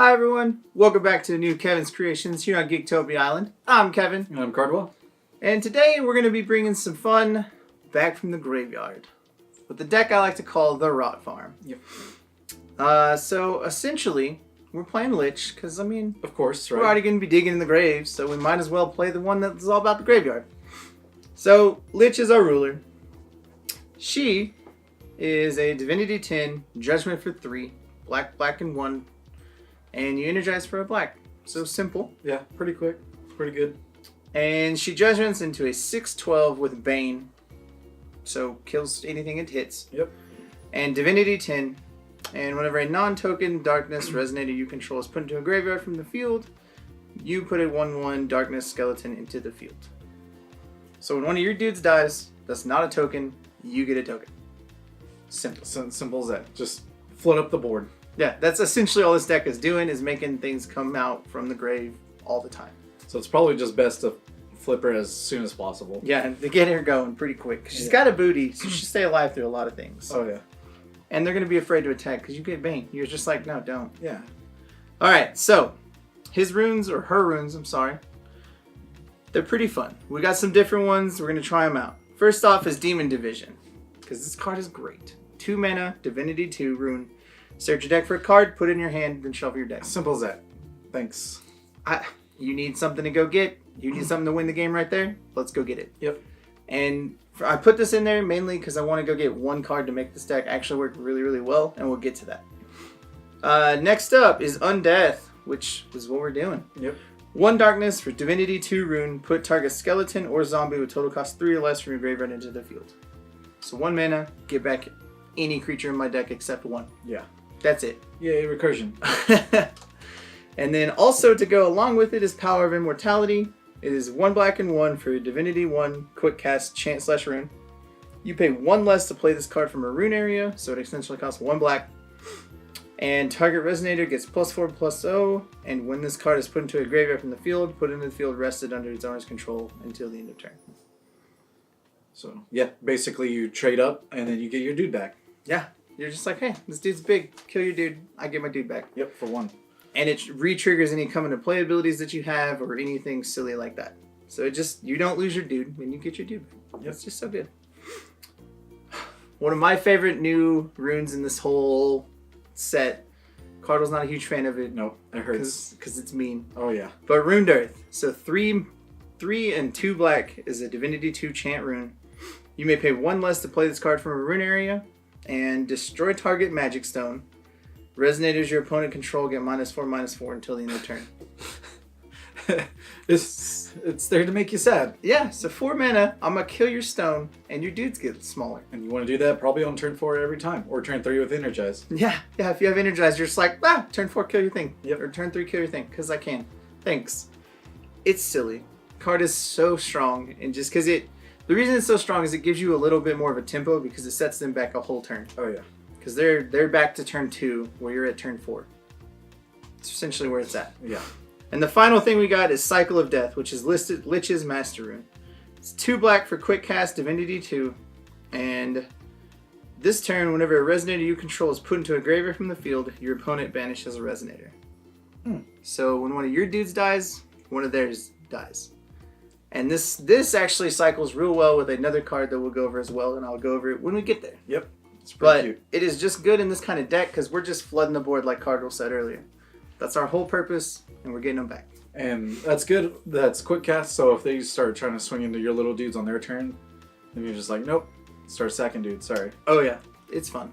Hi everyone, welcome back to the new Kevin's Kreations here on Geektopia Island. I'm Kevin. And I'm Cardwell. And today we're going to be bringing some fun back from the graveyard with the deck I like to call the Rot Farm. Yep. So essentially, we're playing Lich because, Of course, right? we're already going to be digging in the graves, so we might as well play the one that's all about the graveyard. So, Lich is our ruler. She is a Divinity 10, Judgment for 3, black, and 1, and you energize for a black. So simple. Yeah, pretty quick. Pretty good. And she Judgments into a 6/12 with Bane, so kills anything it hits. Yep. And Divinity 10, and whenever a non-token Darkness Resonator you control is put into a graveyard from the field, you put a 1/1 Darkness Skeleton into the field. So when one of your dudes dies, that's not a token, you get a token. Simple. Simple as that. Just float up the board. Yeah, that's essentially all this deck is doing, is making things come out from the grave all the time. So it's probably just best to flip her as soon as possible. Yeah, and to get her going pretty quick. She's got a booty, so she'll stay alive through a lot of things. Oh, yeah. And they're going to be afraid to attack because you get Bane. You're just like, no, don't. Yeah. Alright, so his runes, or her runes, I'm sorry. They're pretty fun. We got some different ones. We're going to try them out. First off is Demon Division, because this card is great. 2 mana, Divinity 2 rune. Search your deck for a card, put it in your hand, then shuffle your deck. Simple as that. Thanks. You need something to go get. You need something to win the game right there. Let's go get it. Yep. And I put this in there mainly because I want to go get one card to make this deck actually work really, really well, and we'll get to that. Next up is Undeath, which is what we're doing. Yep. 1 darkness for Divinity 2 rune. Put target skeleton or zombie with total cost 3 or less from your graveyard into the field. So 1 mana, get back any creature in my deck except 1. Yeah. That's it. Yay, recursion. And then also to go along with it is Power of Immortality. It is 1 black and 1 for Divinity 1 quick cast chant/rune. You pay 1 less to play this card from a rune area, so it essentially costs 1 black. And target Resonator gets +4/+0, and when this card is put into a graveyard from the field, put it into the field rested under its owner's control until the end of turn. So, yeah, basically you trade up and then you get your dude back. Yeah, you're just like, hey, this dude's big. Kill your dude. I get my dude back. Yep, for 1. And it re-triggers any come into play abilities that you have or anything silly like that. So it just, you don't lose your dude when you get your dude back. Yep. It's just so good. One of my favorite new runes in this whole set. Cardinal's not a huge fan of it. Nope, it hurts. Because it's mean. Oh, yeah. But Rune Dirt. So 3 and 2 black is a Divinity 2 chant rune. You may pay 1 less to play this card from a rune area and destroy target magic stone. Resonators your opponent control get -4/-4 until the end of the turn. It's there to make you sad. Yeah, so 4 mana, I'm going to kill your stone, and your dudes get smaller. And you want to do that probably on turn 4 every time. Or turn 3 with Energize. Yeah, if you have Energize, you're just like, turn 4, kill your thing. Yep. Or turn 3, kill your thing, because I can. Thanks. It's silly. Card is so strong, and just because the reason it's so strong is it gives you a little bit more of a tempo because it sets them back a whole turn. Oh, yeah. Because they're back to turn 2 where you're at turn 4. It's essentially where it's at. Yeah. And the final thing we got is Cycle of Death, which is listed Lich's Master Rune. It's 2 black for quick cast Divinity 2. And this turn, whenever a Resonator you control is put into a graveyard from the field, your opponent banishes a Resonator. So when one of your dudes dies, one of theirs dies. And this actually cycles real well with another card that we'll go over as well, and I'll go over it when we get there. Yep. But cute. It is just good in this kind of deck because we're just flooding the board like Cardinal said earlier. That's our whole purpose, and we're getting them back. And that's good. That's quick cast, so if they start trying to swing into your little dudes on their turn, then you're just like, nope, start sacking dudes, sorry. Oh yeah, it's fun.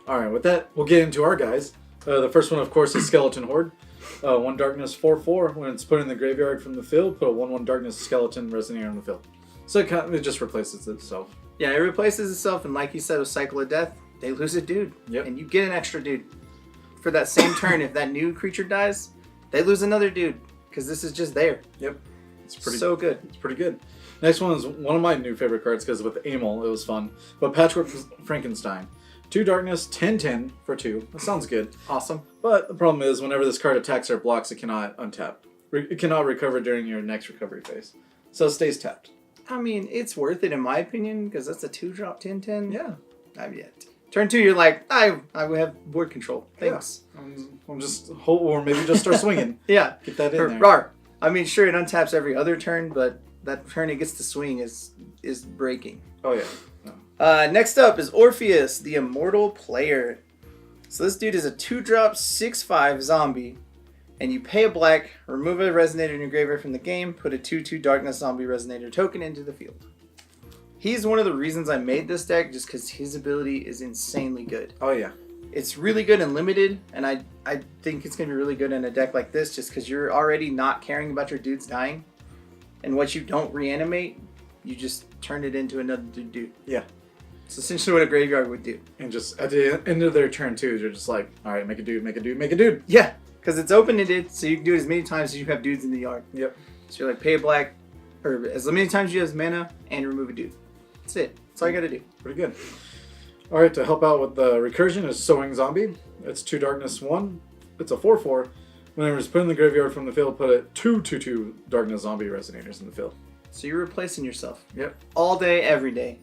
Alright, with that, we'll get into our guys. The first one, of course, is Skeleton Horde. 1 darkness, 4/4. When it's put in the graveyard from the field, put a 1/1 darkness skeleton Resonator on the field. So it just replaces itself. Yeah, it replaces itself, and like you said, with Cycle of Death, they lose a dude. Yep. And you get an extra dude. For that same turn, if that new creature dies, they lose another dude. Because this is just there. Yep. It's pretty so good. It's pretty good. Next one is one of my new favorite cards because with Immortal, it was fun. But Patchwork Frankenstein. 2 darkness, 10/10 for 2. That sounds good. Awesome. But the problem is, whenever this card attacks or blocks, it cannot untap. It cannot recover during your next recovery phase. So it stays tapped. I mean, it's worth it in my opinion, because that's a 2-drop 10/10. Yeah. I've yet. Turn 2, you're like, I have board control. Thanks. I'm just hold, or maybe just start swinging. Yeah. Get that in there. Rawr. I mean, sure, it untaps every other turn, but that turn it gets to swing is breaking. Oh yeah. No. Next up is Orpheus, the Immortal player. So this dude is a 2-drop 6/5 zombie, and you pay a black, remove a Resonator in your graveyard from the game, put a 2/2 Darkness Zombie Resonator token into the field. He's one of the reasons I made this deck, just because his ability is insanely good. Oh yeah. It's really good and limited, and I think it's going to be really good in a deck like this, just because you're already not caring about your dudes dying, and what you don't reanimate, you just turn it into another dude. Yeah. It's essentially what a graveyard would do. And just at the end of their turn too, you're just like, all right, make a dude, make a dude, make a dude. Yeah, because it's open-ended, so you can do it as many times as you have dudes in the yard. Yep. So you're like, pay a black, or as many times you have mana, and remove a dude. That's it. That's all you got to do. Pretty good. All right, to help out with the recursion is Sowing Zombie. It's 2 darkness 1. It's a 4/4. Whenever it's put in the graveyard from the field, put it 2/2 darkness zombie resonators in the field. So you're replacing yourself. Yep. All day, every day.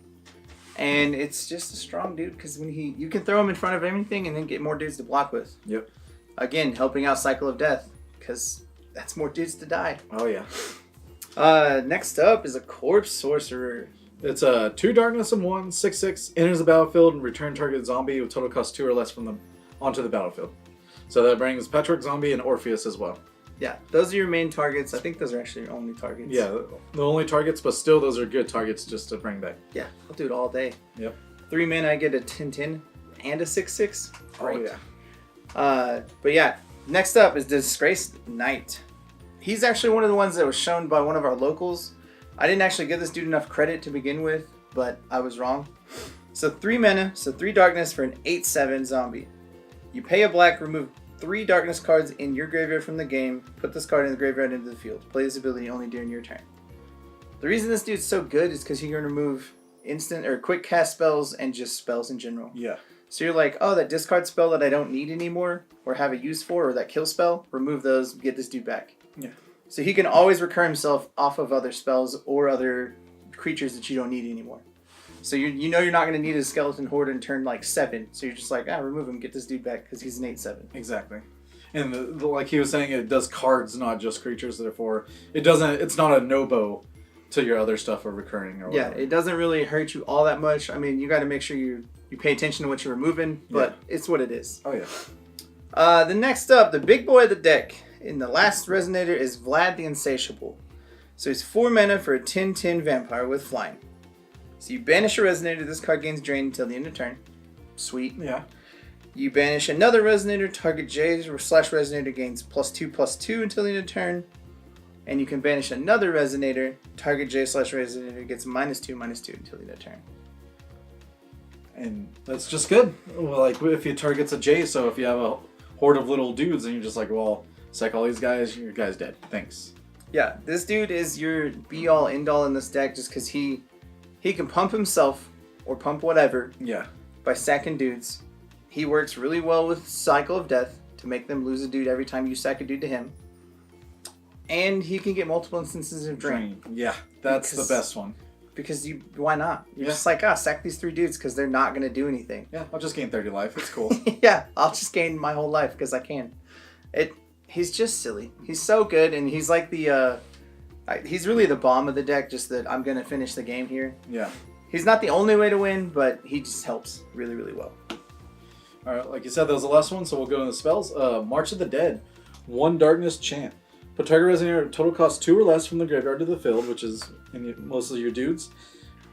And it's just a strong dude, because when you can throw him in front of anything and then get more dudes to block with. Yep. Again, helping out Cycle of Death, because that's more dudes to die. Oh yeah. Next up is a Corpse Sorcerer. It's a 2 darkness and 1, 6/6, enters the battlefield and return target zombie with total cost 2 or less from them onto the battlefield. So that brings Patchwork Zombie and Orpheus as well. Yeah, those are your main targets. I think those are actually your only targets. Yeah, the only targets, but still those are good targets just to bring back. Yeah, I'll do it all day. Yep. 3 mana, I get a 10/10 and a 6/6. Great. Oh yeah. But yeah, next up is Disgraced Knight. He's actually one of the ones that was shown by one of our locals. I didn't actually give this dude enough credit to begin with, but I was wrong. So 3 mana, so 3 darkness for an 8/7 zombie. You pay a black, remove 3 darkness cards in your graveyard from the game, put this card in the graveyard into the field. Play this ability only during your turn. The reason this dude's so good is because you can remove instant or quick cast spells and just spells in general. Yeah. So you're like, oh, that discard spell that I don't need anymore or have a use for, or that kill spell, remove those, get this dude back. Yeah. So he can always recur himself off of other spells or other creatures that you don't need anymore. So you know you're not going to need a Skeleton Horde in turn like 7. So you're just like, remove him, get this dude back because he's an 8/7. Exactly. And like he was saying, it does cards, not just creatures. Therefore, it's not a no-bow to your other stuff or recurring or whatever. Yeah, it doesn't really hurt you all that much. I mean, you got to make sure you pay attention to what you're removing, but it's what it is. Oh, yeah. The next up, the big boy of the deck in the last Resonator is Vlad the Insatiable. So he's 4 mana for a 10/10 vampire with flying. So you banish a Resonator, this card gains drain until the end of turn. Sweet. Yeah. You banish another Resonator, target J/Resonator gains +2/+2 until the end of turn. And you can banish another Resonator, target J/Resonator gets -2/-2 until the end of turn. And that's just good. Well, like if you target's a J, so if you have a horde of little dudes and you're just like, well, psych all these guys, your guy's dead. Thanks. Yeah, this dude is your be-all, end-all in this deck just because he can pump himself or pump whatever by sacking dudes. He works really well with Cycle of Death to make them lose a dude every time you sack a dude to him. And he can get multiple instances of drain. Yeah, that's the best one. Because why not? You're just like, sack these 3 dudes because they're not going to do anything. Yeah, I'll just gain 30 life. It's cool. Yeah, I'll just gain my whole life because I can. He's just silly. He's so good, and he's like he's really the bomb of the deck, just that I'm going to finish the game here. Yeah. He's not the only way to win, but he just helps really, really well. All right, like you said, that was the last one, so we'll go into the spells. March of the Dead, 1 darkness chant. Put target Resonator total cost 2 or less from the graveyard to the field, which is mostly your dudes.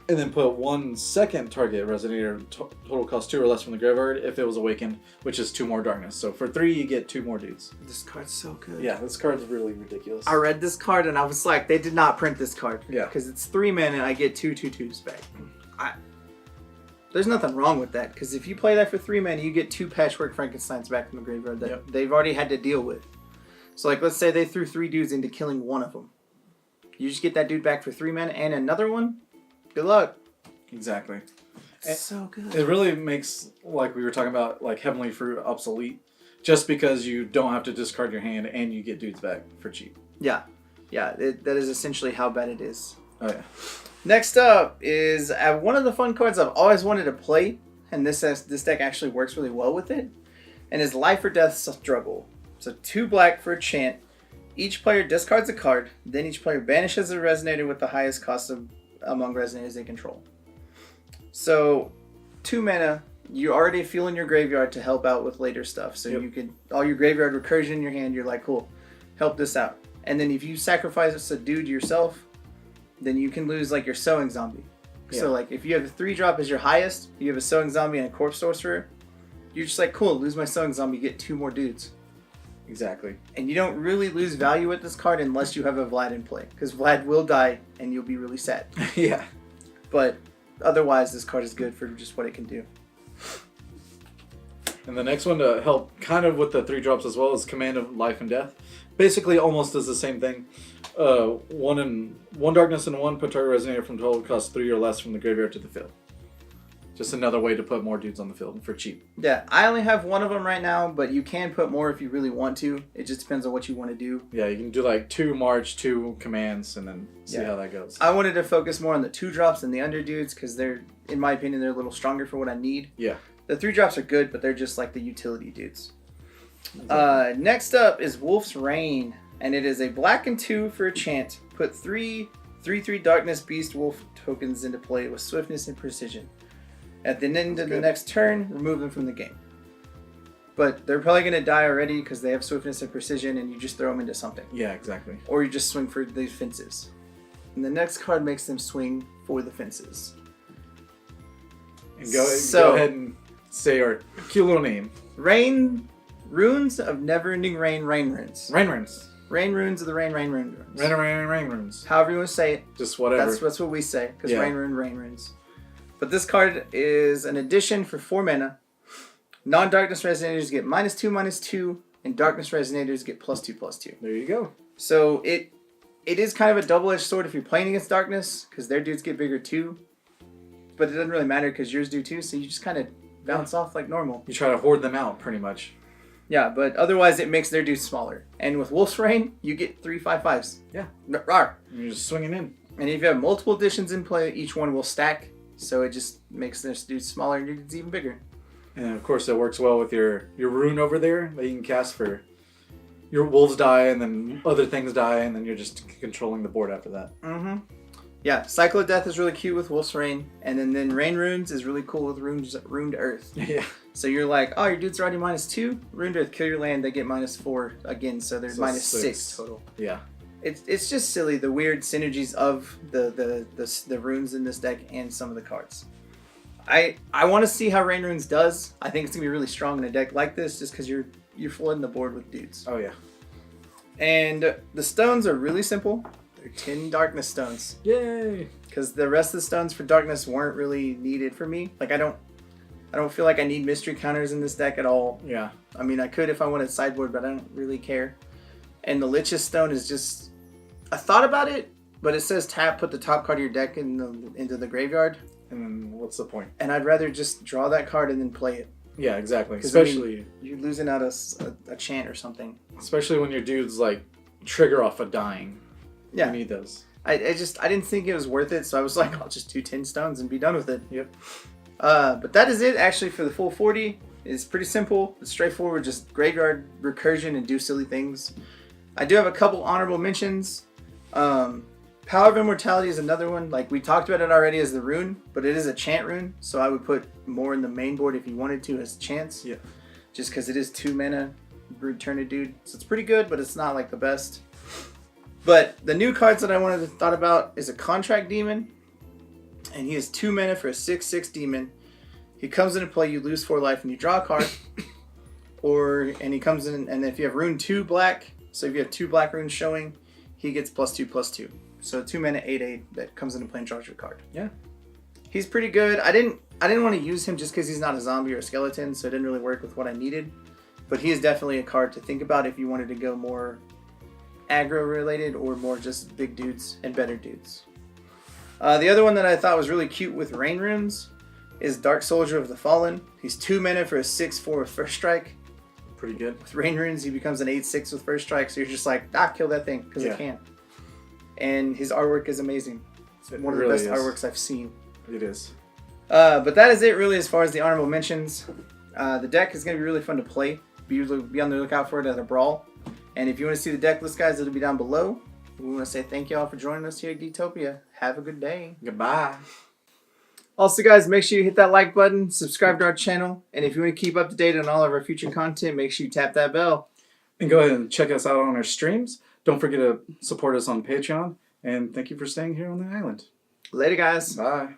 And then put 1 second target Resonator total cost 2 or less from the graveyard if it was awakened, which is 2 more darkness. So for 3, you get 2 more dudes. This card's so good. Yeah, this card's really ridiculous. I read this card and I was like, they did not print this card. Yeah. Because it's 3 mana and I get 2 2/2s back. There's nothing wrong with that, because if you play that for 3 mana, you get 2 Patchwork Frankensteins back from the graveyard that they've already had to deal with. So like, let's say they threw 3 dudes into killing one of them. You just get that dude back for 3 mana and another one? Good luck. Exactly. It's so good. It really makes, like we were talking about, like Heavenly Fruit obsolete, just because you don't have to discard your hand and you get dudes back for cheap. Yeah. Yeah, that is essentially how bad it is. Oh yeah. Next up is one of the fun cards I've always wanted to play, and this deck actually works really well with it, and is Life or Death Struggle. So 2 black for a chant. Each player discards a card, then each player banishes a Resonator with the highest cost among Resonators they control. So 2 mana, you already feel in your graveyard to help out with later stuff. So you can, all your graveyard recursion in your hand, you're like, cool, help this out. And then if you sacrifice a dude yourself, then you can lose like your Sowing Zombie. Yeah. So like if you have a 3-drop as your highest, you have a Sowing Zombie and a Corpse Sorcerer, you're just like, cool, lose my Sowing Zombie, get 2 more dudes. Exactly. And you don't really lose value with this card unless you have a Vlad in play, because Vlad will die and you'll be really sad. Yeah. But otherwise, this card is good for just what it can do. And the next one to help kind of with the 3-drops as well is Command of Life and Death. Basically almost does the same thing. 1 darkness and 1, put target Resonator from total cost 3 or less from the graveyard to the field. Just another way to put more dudes on the field for cheap. Yeah, I only have 1 of them right now, but you can put more if you really want to. It just depends on what you want to do. Yeah, you can do like 2 March, 2 commands, and then see how that goes. I wanted to focus more on the 2-drops and the under dudes because they're, in my opinion, they're a little stronger for what I need. Yeah. The 3-drops are good, but they're just like the utility dudes. Exactly. Next up is Wolf's Reign, and it is a black and 2 for a chant. Put 3/3 Darkness Beast Wolf tokens into play with swiftness and precision. At the end of the next turn, remove them from the game. But they're probably going to die already because they have swiftness and precision, and you just throw them into something. Yeah, exactly. Or you just swing for the fences. And the next card makes them swing for the fences. And go ahead and say our cute little name. Runes of Neverending Rainruins. Rainruins. Rainruins of the Rainruins. Rainruins. However you want to say it. Just whatever. That's what we say, because Rainruins. But this card is an addition for 4 mana. Non-Darkness Resonators get -2/-2, and Darkness Resonators get +2/+2. There you go. So it is kind of a double-edged sword if you're playing against Darkness, because their dudes get bigger too. But it doesn't really matter because yours do too, so you just kind of bounce off like normal. You try to hoard them out, pretty much. Yeah, but otherwise it makes their dudes smaller. And with Wolf's Reign, you get 3 5/5s. Yeah. Rawr. You're just swinging in. And if you have multiple additions in play, each one will stack. So it just makes their dudes smaller and your dudes even bigger. And of course, that works well with your rune over there that you can cast for your wolves die and then other things die, and then you're just controlling the board after that. Mm-hmm. Yeah, Cycle of Death is really cute with Wolf's Reign, and then Rainruins is really cool with Rune Earth. Yeah. So you're like, oh, your dude's already -2. Rune Earth, kill your land, they get -4 again, so they're -6 total. Yeah. It's just silly, the weird synergies of the runes in this deck and some of the cards. I want to see how Rainruins does. I think it's gonna be really strong in a deck like this, just because you're flooding the board with dudes. Oh yeah. And the stones are really simple. They're 10 darkness stones. Yay! Because the rest of the stones for darkness weren't really needed for me. Like I don't feel like I need mystery counters in this deck at all. Yeah. I mean, I could if I wanted sideboard, but I don't really care. And the Lich's stone is just, I thought about it, but it says tap, put the top card of your deck into the graveyard. And then what's the point? And I'd rather just draw that card and then play it. Yeah, exactly. Especially, I mean, you're losing out a chant or something. Especially when your dudes like trigger off a dying. Yeah. You need those. I didn't think it was worth it, so I was like, I'll just do 10 stones and be done with it. Yep. But that is it actually for the full 40. It's pretty simple. It's straightforward, just graveyard recursion and do silly things. I do have a couple honorable mentions. Power of Immortality is another one. Like we talked about it already as the rune, but it is a chant rune, so I would put more in the main board if you wanted to as chants. Yeah. Just because it is 2 mana, return a dude. So it's pretty good, but it's not like the best. But the new cards that I wanted to thought about is a Contract Demon. And he has 2 mana for a 6/6 demon. He comes into play, you lose 4 life and you draw a card. And he comes in, and if you have rune 2 black, so if you have 2 black runes showing, he gets +2/+2. So 2 mana 8/8 that comes into play and draws your card. Yeah. He's pretty good. I didn't want to use him just because he's not a zombie or a skeleton, so it didn't really work with what I needed. But he is definitely a card to think about if you wanted to go more aggro related or more just big dudes and better dudes. The other one that I thought was really cute with Rainruins is Dark Soldier of the Fallen. He's 2 mana for a 6/4 with first strike. Pretty good. With Rainruins, he becomes an 8/6 with first strike, so you're just like, kill that thing, because I can. And his artwork is amazing. It's one of the best artworks I've seen. It is. But that is it really as far as the honorable mentions. The deck is going to be really fun to play. Be on the lookout for it at a brawl. And if you want to see the deck list, guys, it'll be down below. We want to say thank you all for joining us here at Geektopia. Have a good day. Goodbye. Also, guys, make sure you hit that like button, subscribe to our channel, and if you want to keep up to date on all of our future content, make sure you tap that bell. And go ahead and check us out on our streams. Don't forget to support us on Patreon. And thank you for staying here on the island. Later, guys. Bye.